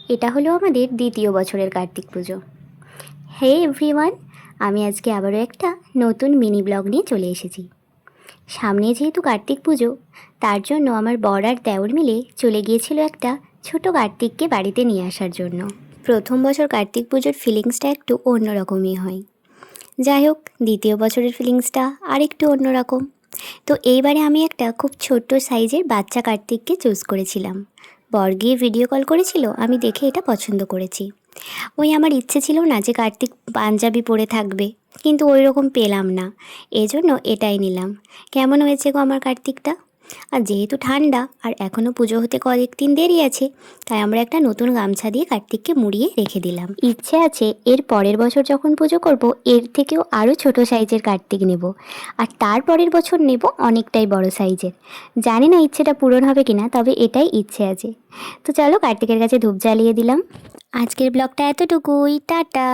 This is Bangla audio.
এটা হলো আমাদের দ্বিতীয় বছরের কার্তিক পুজো। হে এভরিওয়ান, আমি আজকে আবারও একটা নতুন মিনি ব্লগ নিয়ে চলে এসেছি। সামনে যেহেতু কার্তিক পুজো, তার জন্য আমার বর আর দেওর মিলে চলে গিয়েছিল একটা ছোট কার্তিককে বাড়িতে নিয়ে আসার জন্য। প্রথম বছর কার্তিক পুজোর ফিলিংসটা একটু অন্যরকমই হয়। যাই হোক, দ্বিতীয় বছরের ফিলিংসটা আর একটু অন্যরকম। তো এইবারে আমি একটা খুব ছোট্ট সাইজের বাচ্চা কার্তিককে চুজ করেছিলাম। বর গিয়ে ভিডিও কল করেছিল, আমি দেখে এটা পছন্দ করেছি। ওই আমার ইচ্ছে ছিল না যে কার্তিক পাঞ্জাবি পরে থাকবে, কিন্তু ওই রকম পেলাম না, এজন্য এটাই নিলাম। কেমন হয়েছে গো আমার কার্তিকটা? আর যেহেতু ঠান্ডা আর এখনও পুজো হতে কয়েকদিন দেরি আছে, তাই আমরা একটা নতুন গামছা দিয়ে কার্তিককে মুড়িয়ে রেখে দিলাম। ইচ্ছে আছে এর পরের বছর যখন পুজো করব, এর থেকেও আরও ছোট সাইজের কার্তিক নেব, আর তার পরের বছর নেব অনেকটাই বড় সাইজের। জানি না ইচ্ছেটা পূরণ হবে কিনা, তবে এটাই ইচ্ছে আছে। তো চলো কার্তিকের কাছে ধূপ জ্বালিয়ে দিলাম। আজকের ব্লগটা এতটুকুই, টাটা।